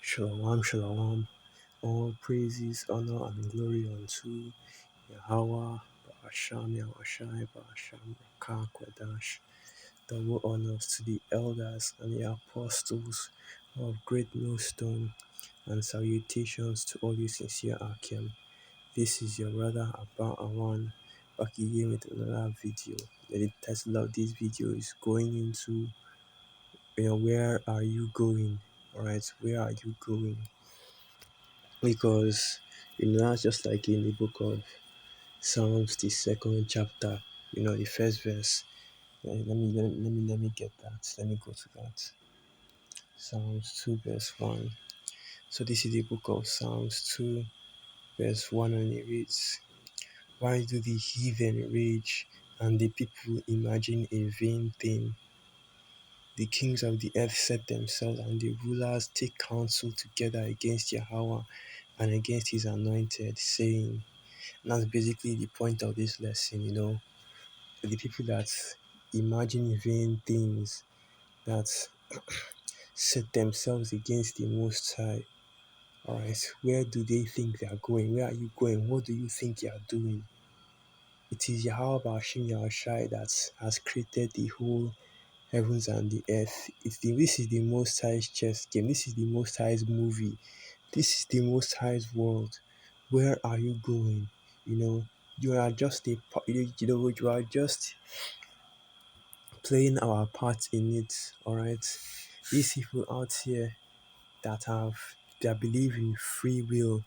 Shalom, shalom. All praises, honor, and glory unto Yahweh, Ba'asham, Yahushai, Ba'asham, Rakah, Kwadash. Double honors to the elders and the apostles of Great Millstone, and salutations to all you sincere Akim. This is your brother Abba Awan, back again with another video. The title of this video is going into, where are you going? Alright, where are you going? Because that's just like in the book of Psalms, the second chapter, the first verse. Let me get that. Let me go to that. Psalms 2 verse 1. So this is the book of Psalms 2 verse 1, and it reads, "Why do the heathen rage and the people imagine a vain thing? The kings of the earth set themselves, and the rulers take counsel together against Yahweh and against his anointed, saying," and that's basically the point of this lesson, the people that imagine vain things, that set themselves against the Most High. Alright, where do they think they are going? Where are you going? What do you think you are doing? It is Yahweh Bashim Yahushai that has created the whole heavens and the earth. This is the Most High's chess game. This is the Most High's movie. This is the Most High's world. Where are you going? You are just you are just playing our part in it. All right, these people out here that believe in free will,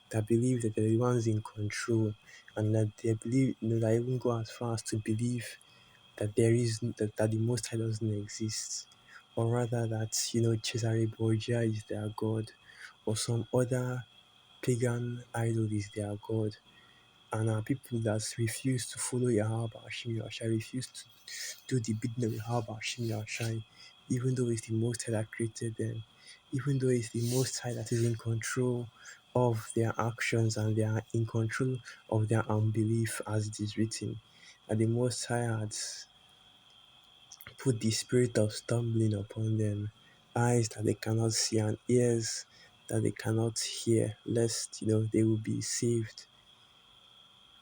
that believe that they're the ones in control, and that they believe, that even go as far as to believe that that the Most High doesn't exist, or rather that Cesare Borgia is their god, or some other pagan idol is their god, and are people that refuse to follow Yahweh Bashim Yahushai, refuse to do the bidding of Yahweh Bashim Yahushai, even though it's the Most High that created them, even though it's the Most High that is in control of their actions and they are in control of their unbelief, as it is written, and the Most High has put the spirit of stumbling upon them, eyes that they cannot see and ears that they cannot hear, lest they will be saved.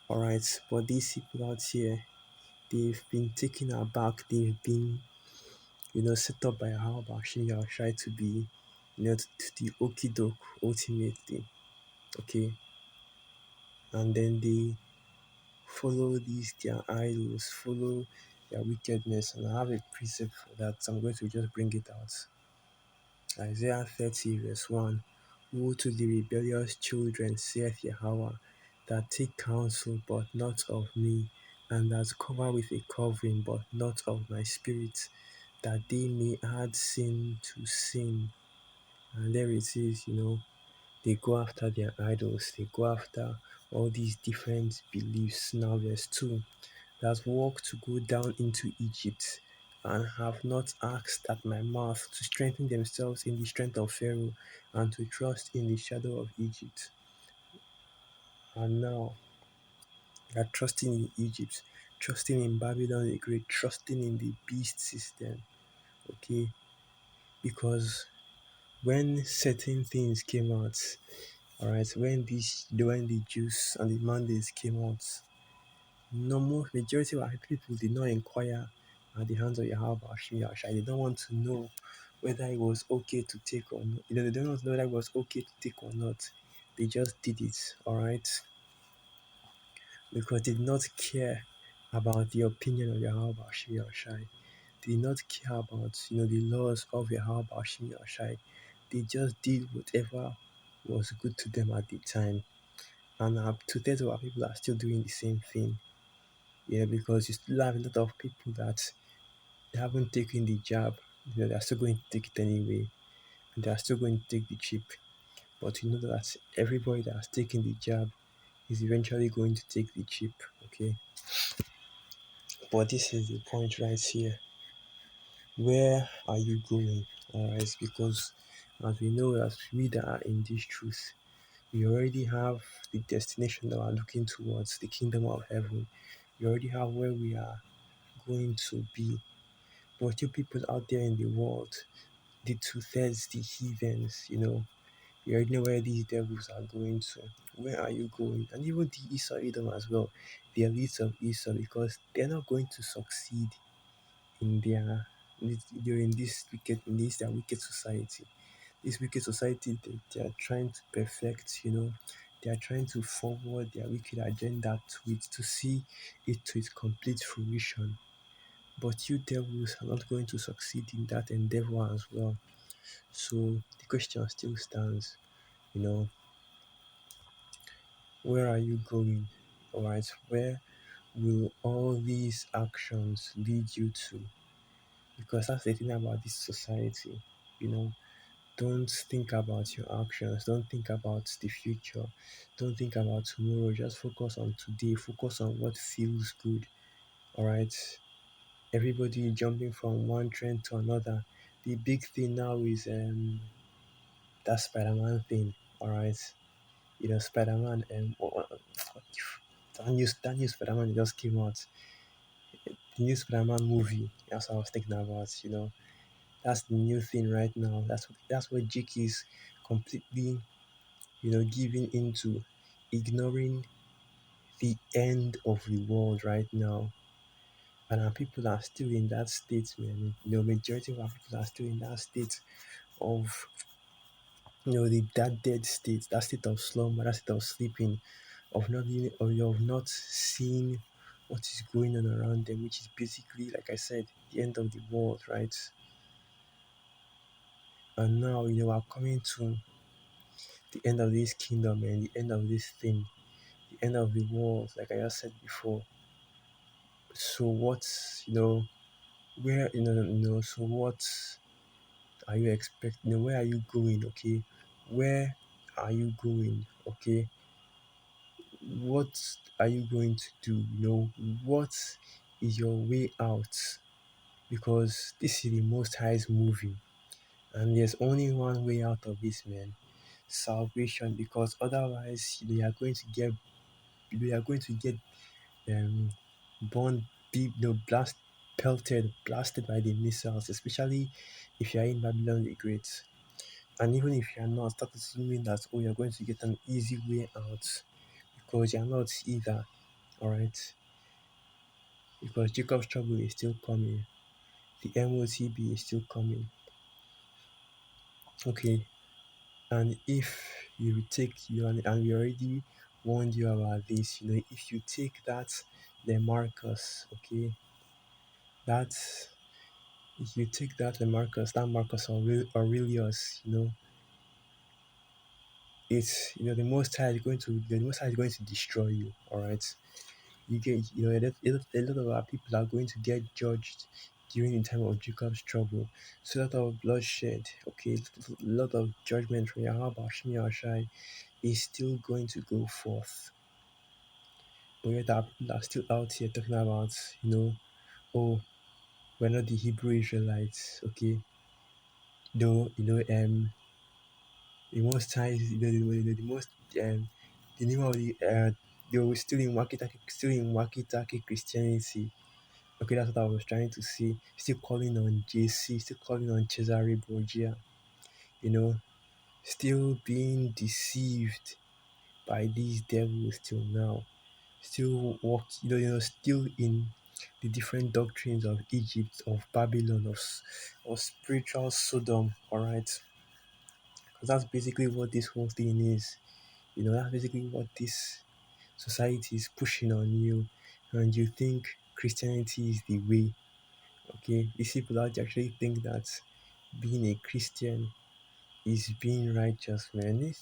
Alright, but these people out here, they've been taken aback, they've been set up by how Bashir Yahushai to be to the okidok ultimately. Okay, and then they follow these their idols, follow their wickedness, and I have a precept for that, so I'm going to just bring it out. Isaiah 30 verse 1. Woe to the rebellious children, saith Yahweh, that take counsel, but not of me, and that cover with a covering, but not of my spirit, that they may add sin to sin. And there it is, they go after their idols, they go after all these different beliefs. Now verse 2, that walk to go down into Egypt, and have not asked at my mouth, to strengthen themselves in the strength of Pharaoh, and to trust in the shadow of Egypt. And now they are trusting in Egypt, trusting in Babylon the Great, trusting in the beast system. Okay, because when certain things came out, all right, when the Jews and the Mondays came out, normal majority of our people did not inquire at the hands of Yahweh Bashim Yahushai. They don't want to know whether it was okay to take or not. They don't want to know whether it was okay to take or not. They just did it, all right, because they did not care about the opinion of Yahweh Bashim Yahushai. They did not care about the laws of Yahweh Bashim Yahushai. They just did whatever was good to them at the time. And two-thirds of our people are still doing the same thing. Because you still have a lot of people that they haven't taken the jab. They're still going to take it anyway. And they're still going to take the chip. But you know that everybody that's taking the jab is eventually going to take the chip. Okay. But this is the point right here. Where are you going? Alright, because as we know, as we that are in this truth, we already have the destination that we're looking towards, the kingdom of heaven. We already have where we are going to be. But you people out there in the world, the two-thirds, the heathens, You already know where these devils are going to. Where are you going? And even the Esau Edom as well, the elites of Esau, because they're not going to succeed in during this wicked in this their wicked society. This wicked society, they are trying to perfect, they are trying to forward their wicked agenda to it, to see it to its complete fruition. But you devils are not going to succeed in that endeavor as well. So the question still stands, you know, where are you going? Alright, where will all these actions lead you to? Because that's the thing about this society, you know. Don't think about your actions, don't think about the future, don't think about tomorrow. Just focus on today, focus on what feels good. Alright, everybody jumping from one trend to another. The big thing now is that Spider-Man thing. Alright, Spider-Man that new Spider-Man just came out. The new Spider-Man movie. That's what I was thinking about. That's the new thing right now. That's what Jake is completely, giving into, ignoring the end of the world right now. And our people are still in that state, man. Majority of our people are still in that state of, that dead state, that state of slumber, that state of sleeping, of not seeing what is going on around them, which is basically, like I said, the end of the world, right? And now, we're coming to the end of this kingdom and the end of this thing, the end of the world, like I just said before. So what, where, so what are you expecting? Where are you going? Okay, where are you going? Okay, what are you going to do? What is your way out? Because this is the Most High's movie, and there's only one way out of this, man: salvation. Because otherwise, you are going to get um born, blasted by the missiles, especially if you are in Babylon the Great. And even if you are not, start assuming that, oh, you're going to get an easy way out, because you're not either. All right, because Jacob's trouble is still coming, the MOTB is still coming. Okay, and if you take you and we already warned you about this, if you take that, the Marcus, okay, that's if you take that Marcus Aurelius, it's the Most High is going to destroy you. All right, you get a lot of our people are going to get judged during the time of Jacob's trouble. So a lot of bloodshed, okay, a lot of judgment from Yahweh Hashem Yahushai is still going to go forth. But yet our people are still out here talking about, oh, we're not the Hebrew Israelites, okay. Though, the most high, the most the name of they were still in Wakitaki Christianity. Okay, that's what I was trying to say. Still calling on JC, still calling on Cesare Borgia, you know, still being deceived by these devils till now. Still walk, still in the different doctrines of Egypt, of Babylon, of spiritual Sodom. All right, because that's basically what this whole thing is. That's basically what this society is pushing on you, and you think Christianity is the way. Okay, these people out there actually think that being a Christian is being righteous, man. It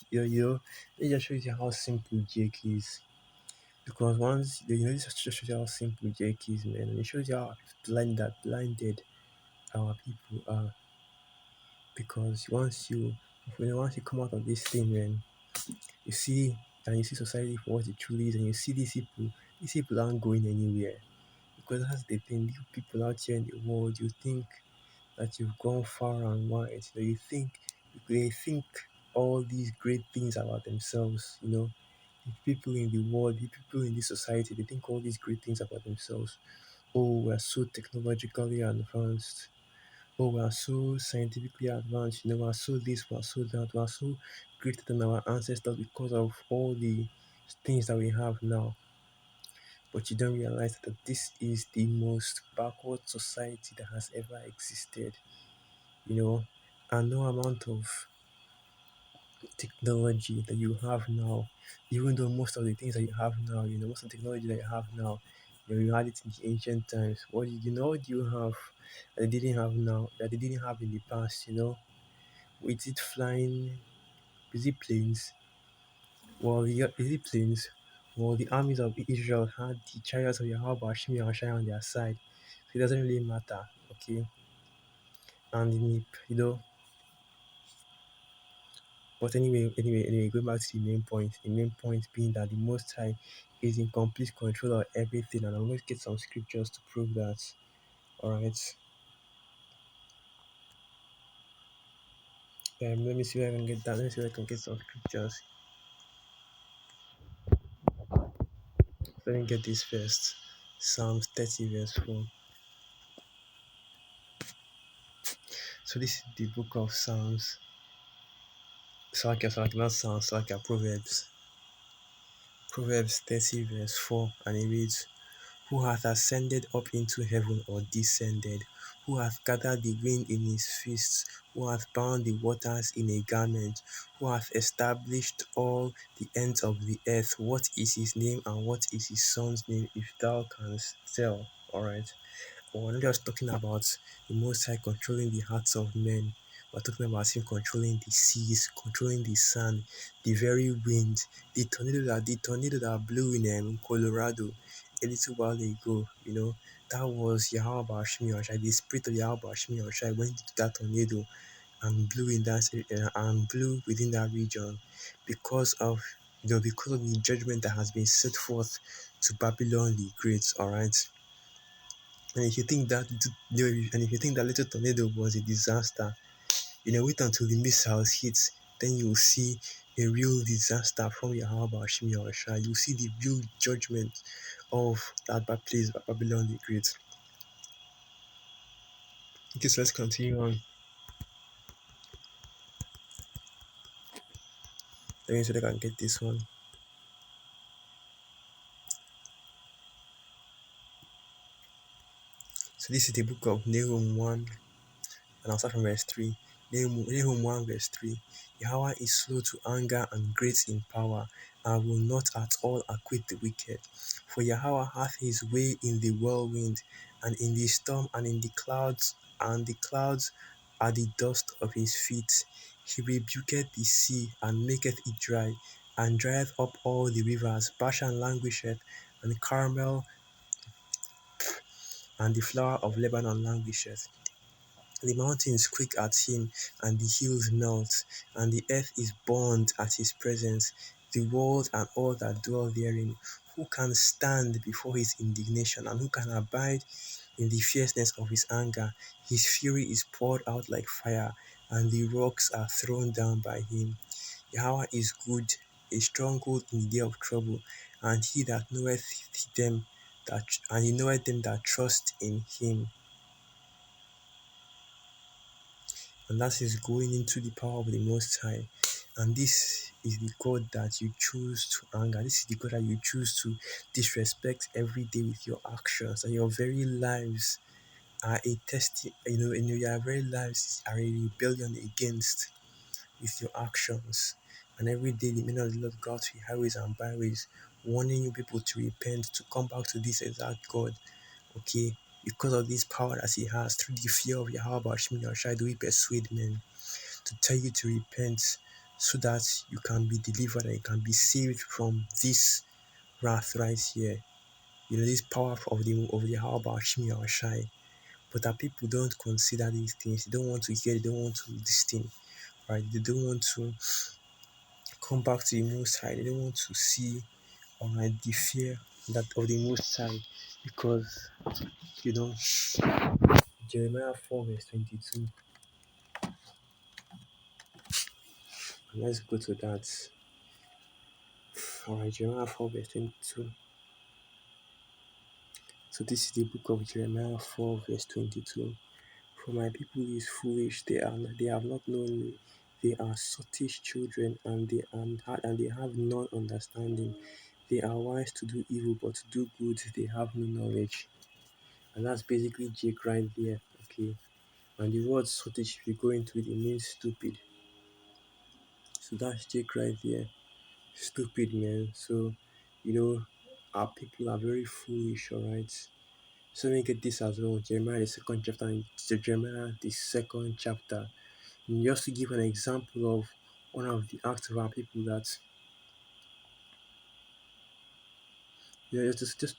just shows you how simple Jake is. Because once this just shows you how simple Jake is, man, and it shows you how blinded our people are. Because once you come out of this thing, man, you see and you see society for what it truly is, and you see these people aren't going anywhere. Because that's the thing, you people out here in the world, you think that you've gone far and wide. You think they think all these great things about themselves. The people in the world, the people in this society, they think all these great things about themselves. Oh, we're so technologically advanced. oh, we are so scientifically advanced, we are so this, we are so that, we are so greater than our ancestors because of all the things that we have now. But you don't realize that this is the most backward society that has ever existed, you know, and no amount of technology that you have now, even though most of the things that you have now, most of the technology that you have now, you had it in the ancient times. What do you have that they didn't have now, that they didn't have in the past, Is it flying? Is it planes? Is it planes? Well, the armies of Israel had the chariots of Yahweh, Shimi, and Shai on their side. So it doesn't really matter, okay? And but anyway, going back to the main point being that the Most High is in complete control of everything, and I'm going to get some scriptures to prove that. All right. Let me see if I can get that. Let me see if I can get some scriptures. Let me get this first. Psalms 30 verse 4. So this is the book of Psalms. Not Psalms, Proverbs. Proverbs 30 verse 4, and it reads, who hath ascended up into heaven, or descended? Who hath gathered the wind in his fists? Who hath bound the waters in a garment? Who hath established all the ends of the earth? What is his name, and what is his son's name, if thou canst tell? Alright. We're not just talking about the Most High controlling the hearts of men. We're talking about Him controlling the seas, controlling the sun, the very wind, the tornado that blew in Colorado a little while ago. That was Yahweh Bashmi Oshai. The spirit of Yahweh Bashmi Oshai went into that tornado and blew in that and blew within that region because of the judgment that has been set forth to Babylon the Great. All right. And if you think that little tornado was a disaster, wait until the missiles hit, then you'll see a real disaster from Yahweh Shimi Shai. You'll see the real judgment of that bad place, Babylon the Great. Okay, so let's continue on. Let me see if I can get this one. So this is the book of Nahum 1, and I'll start from verse 3. Nahum 1 verse 3. Yahweh is slow to anger and great in power, and will not at all acquit the wicked. For Yahweh hath his way in the whirlwind, and in the storm, and in the clouds, and the clouds are the dust of his feet. He rebuketh the sea, and maketh it dry, and drieth up all the rivers. Bashan languisheth, and Carmel and the flower of Lebanon languisheth. The mountains quake at him, and the hills melt, and the earth is burned at his presence, the world and all that dwell therein. Who can stand before his indignation, and who can abide in the fierceness of his anger? His fury is poured out like fire, and the rocks are thrown down by him. Yahweh is good, a stronghold in the day of trouble, and he knoweth them that trust in him. And that is going into the power of the Most High. And this is the God that you choose to anger. This is the God that you choose to disrespect every day with your actions. And your very lives are a your very lives are a rebellion against with your actions. And every day the men of the Lord go out to highways and byways, warning you people to repent, to come back to this exact God. Okay, because of this power that he has, through the fear of Yahweh Bashmi Yahshai, do we persuade men to tell you to repent so that you can be delivered and you can be saved from this wrath right here. This power of the Yahweh Bashmi Yahshai. But that people don't consider these things. They don't want to hear, they don't want to listen, right? They don't want to come back to the Most High. They don't want to see, the fear that of the Most High, because Jeremiah 4 verse 22. Let's go to that. Alright, Jeremiah 4 verse 22. So this is the book of Jeremiah 4 verse 22. For my people is foolish, they have not known me. They are sottish children, and they have no understanding. They are wise to do evil, but to do good they have no knowledge. And that's basically Jake right there. Okay. And the word sottish, if you go into it, it means stupid. So that's Jake right there. Stupid, man. So, you know, our people are very foolish, alright? So let me get this as well. Jeremiah the second chapter, Jeremiah the second chapter. And just to give an example of one of the acts of our people that,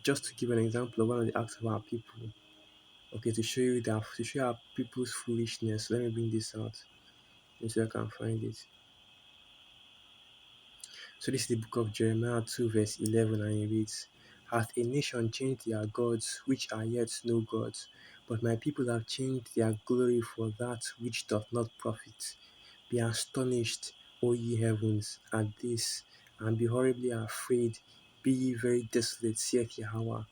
just to give an example of one of the acts of our people. Okay, to show our people's foolishness. Let me bring this out. Until I can find it. So this is the book of Jeremiah 2 verse 11, and it reads, Hath a nation changed their gods, which are yet no gods? But my people have changed their glory for that which doth not profit. Be astonished, O ye heavens, at this, and be horribly afraid. Be ye very desolate, saith Yahweh.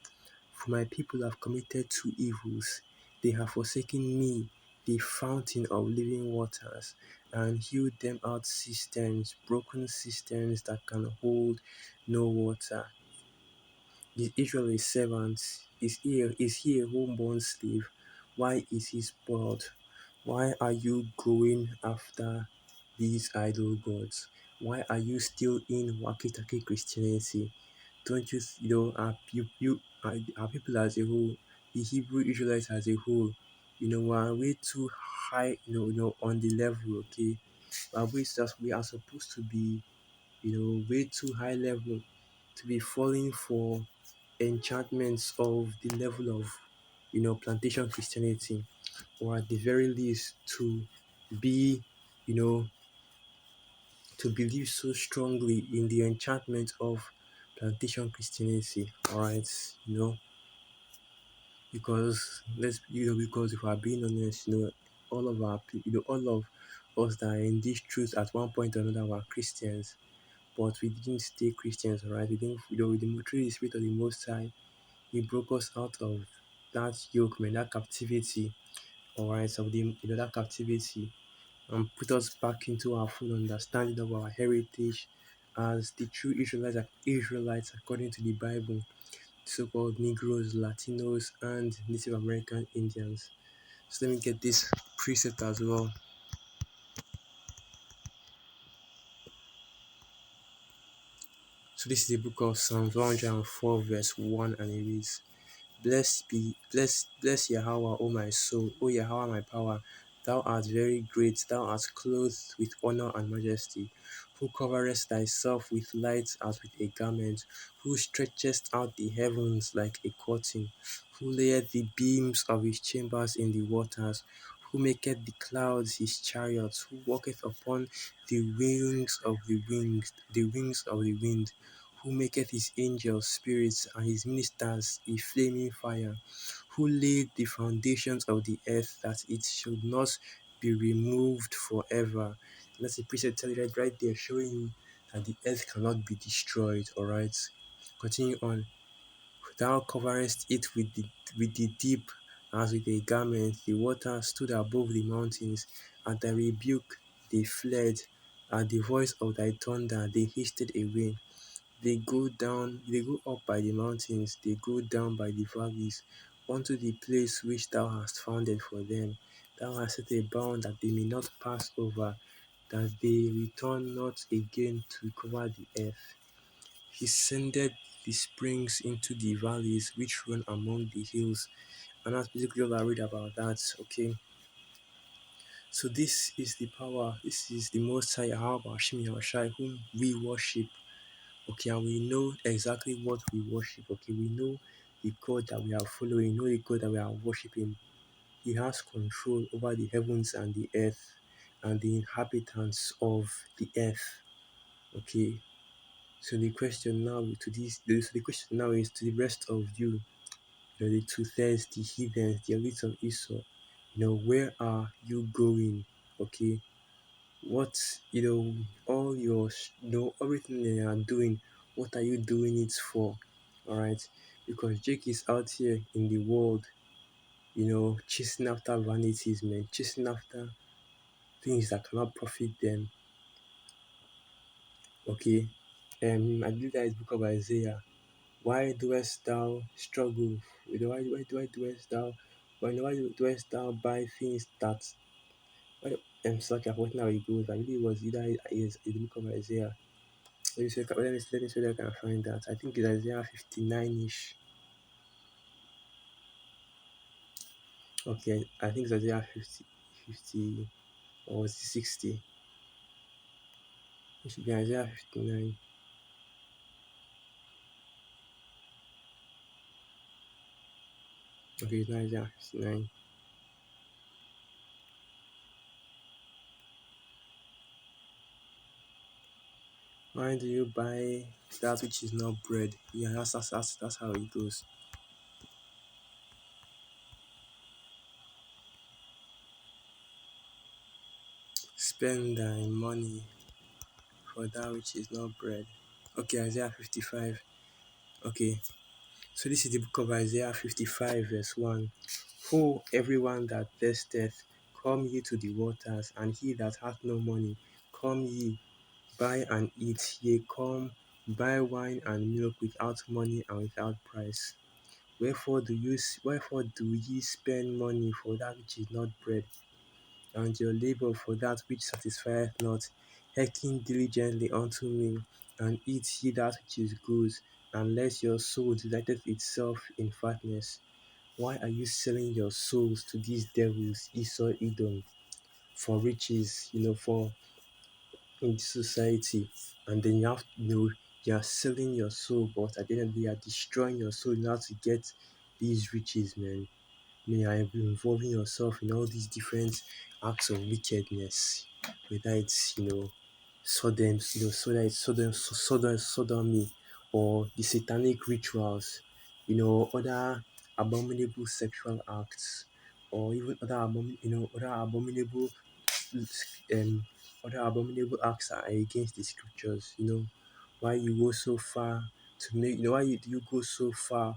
For my people have committed two evils. They have forsaken me, the fountain of living waters, and hewed them out cisterns, broken cisterns that can hold no water. Is Israel a servant? Is he a homeborn slave? Why is he spoiled? Why are you going after these idol gods? Why are you still in Waki Christianity? Don't you, our people as a whole, the Hebrew Israelites as a whole, we're way too high, on the level, okay? We are supposed to be, way too high level to be falling for enchantments of the level of, plantation Christianity, or at the very least to be, you know, to believe so strongly in the enchantment of plantation Christianity. All right, because if we're being honest, all of our all of us that are in this truth at one point or another were Christians, but we didn't stay Christians, right? We didn't, with through the Spirit of the Most High, He broke us out of that yoke, man, that captivity, all right, of the, that captivity, and put us back into our full understanding of our heritage as the true Israelites according to the Bible, so-called Negroes, Latinos, and Native American Indians. So let me get this precept as well. So this is the book of Psalms 104 verse 1, and it reads, Bless Yahweh, O my soul, O Yahweh my power. Thou art very great, thou art clothed with honor and majesty, who coverest thyself with light as with a garment, who stretchest out the heavens like a curtain, who layeth the beams of his chambers in the waters, who maketh the clouds his chariots, who walketh upon the wings of the wind, who maketh his angels spirits and his ministers a flaming fire, who laid the foundations of the earth that it should not be removed forever. That's a precept telling you right there, showing you that the earth cannot be destroyed. Alright. Continue on. Thou coverest it with the deep as with a garment. The water stood above the mountains. At thy rebuke they fled. At the voice of thy thunder they hasted away. They go up by the mountains, they go down by the valleys, unto the place which thou hast founded for them. Thou hast set a bound that they may not pass over, that they return not again to cover the earth. He sended the springs into the valleys which run among the hills. And that's basically all I read about that. Okay. So this is the power, this is the most high Yahweh Hashem Yahushai whom we worship. Okay, and we know exactly what we worship. Okay, we know the God that we are following, we know the God that we are worshiping. He has control over the heavens and the earth and the inhabitants of the earth. Okay, so the question now is to the rest of you, the two-thirds, the heathens, the elites of Esau, where are you going? Okay, what, all your, everything that you are doing, what are you doing it for? All right, because Jake is out here in the world, chasing after vanities, man, chasing after things that cannot profit them. Okay. I believe that is book of Isaiah. Why doest thou struggle? Why doest thou why doest thou buy things that sorry, I've forgotten how it goes. I believe it was either is the book of Isaiah. Let me see if I can find that. I think it's Isaiah 59-ish. Okay, I think it's Isaiah 50 or was it 60? It should be Isaiah 59. Okay, it's not Isaiah 59. Why do you buy that which is not bread? Yeah, that's how it goes. Spend thy money for that which is not bread. Okay, Isaiah 55. Okay, so this is the book of Isaiah 55, verse 1. Who everyone that thirsteth, come ye to the waters, and he that hath no money, come ye, buy and eat. Yea, come, buy wine and milk without money and without price. Wherefore do ye spend money for that which is not bread, and your labour for that which satisfieth not? Hearken diligently unto me, and eat ye that which is good, and let your soul delight itself in fatness. Why are you selling your souls to these devils, Esau, Edom, for riches, for in this society? And then you are selling your soul, but at the end of the day, you are destroying your soul in order to get these riches, man. May I be involving yourself in all these different acts of wickedness, whether it's Sodom, sodomy, or the satanic rituals, other abominable sexual acts, or even other abominable um acts are against the scriptures. Why you go so far to make why do you go so far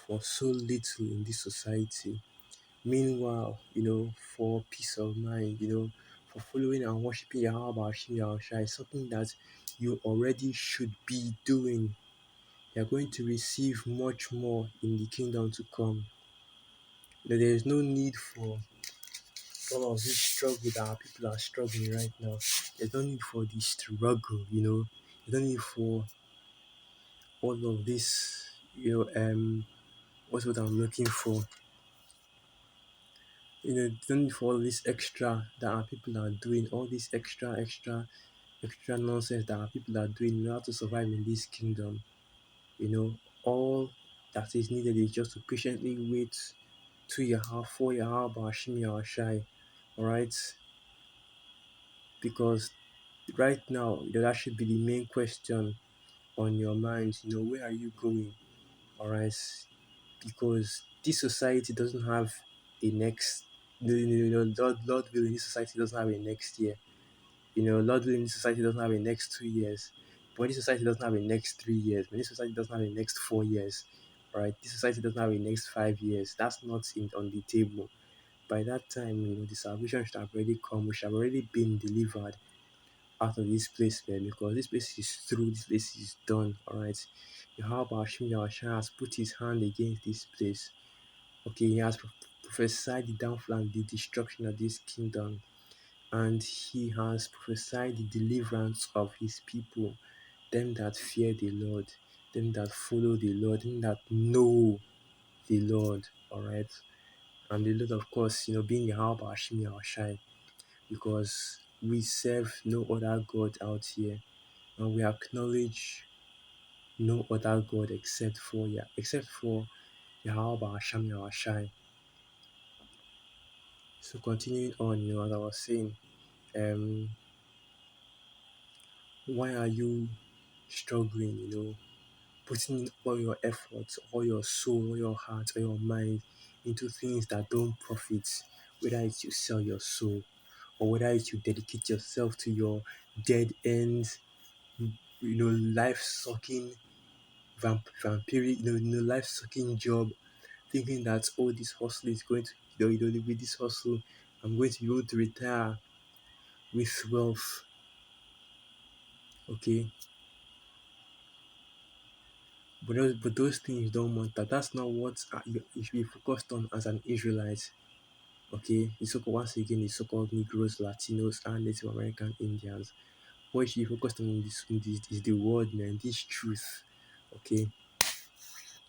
for so little in this society? Meanwhile, for peace of mind, for following and worshiping Yahweh Hashem Yahushua is something that you already should be doing. You're going to receive much more in the kingdom to come. There is no need for all of this struggle that our people are struggling right now. There's no need for the struggle. There's no need for all of this, what's what I'm looking for? Don't need for all this extra that our people are doing, all this extra nonsense that our people are doing in order to survive in this kingdom. All that is needed is just to patiently wait 2 years, 4 years, Bashim Yahshai. Alright? Because right now, that should be the main question on your mind. Where are you going? Alright? Because this society doesn't have a next Lord willing, this society doesn't have a next year. Lord willing, this society doesn't have a next 2 years. But this society doesn't have a next 3 years. But this society doesn't have a next 4 years. Right? This society doesn't have a next 5 years. That's not on the table. By that time, the salvation should have already come. We should have already been delivered out of this place, man, because this place is through, this place is done. Alright. Yahweh Hashem Yahushua has put his hand against this place. Okay, he has prophesied the downfall and the destruction of this kingdom, and he has prophesied the deliverance of his people, them that fear the Lord, them that follow the Lord, them that know the Lord. Alright. And the Lord, of course, being Yahweh Hashem Yahushai, because we serve no other God out here, and we acknowledge no other God except for Yahweh Hashem Yahushai. So continuing on, as I was saying, um, why are you struggling? Putting in all your efforts, all your soul, all your heart, all your mind into things that don't profit, whether it's you sell your soul or whether it's you dedicate yourself to your dead ends, life sucking vampiric, life sucking job thinking that, oh, this hustle is going to, with this hustle, I'm going to be able to retire with wealth. Okay, but those things don't matter. That's not what you should be focused on as an Israelite. Okay, once again, the so-called Negroes, Latinos, and Native American Indians. What you should be focused on in this is the word, man. This truth. Okay,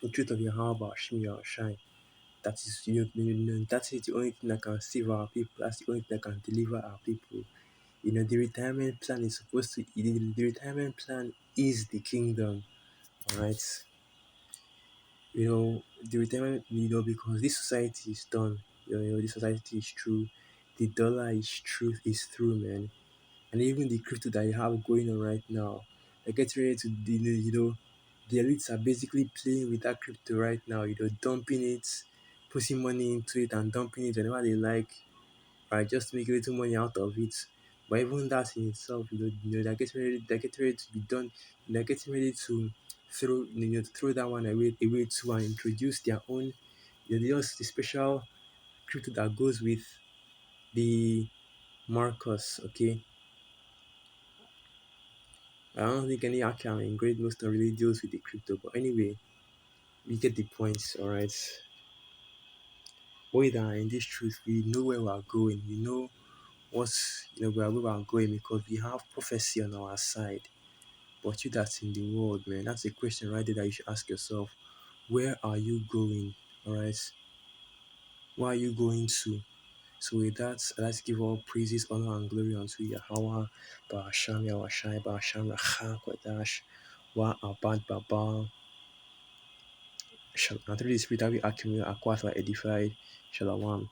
the truth of Yahweh Hashem Yahushai. That is, that is the only thing that can save our people. That's the only thing that can deliver our people. The retirement plan is supposed to. The retirement plan is the kingdom. All right. The retirement. Because this society is done. This society is true. The dollar is truth. Is true, man. And even the crypto that you have going on right now, they're getting ready to. The elites are basically playing with that crypto right now. Dumping it, putting money into it, and dumping it whenever they like, right? Just to make a little money out of it. But even that in itself, they're getting ready to be done. They're getting ready to throw that one away too, and introduce their own, just the special crypto that goes with the Marcus. Okay, I don't think any account in Great Nostrum really deals with the crypto, but anyway, we get the points. All right. We that are in this truth, we know where we are going. We know what's where we are going because we have prophecy on our side. But you that's in the world, man, that's a question right there that you should ask yourself. Where are you going? All right. Where are you going to? So with that, let's give all praises, honor, and glory unto Yahweh, Ba'asham Yahweh Ba'asham Racha Kodash, Wa Abad Baba, and through the spirit that we accumulate, acquire, edified, Shalom.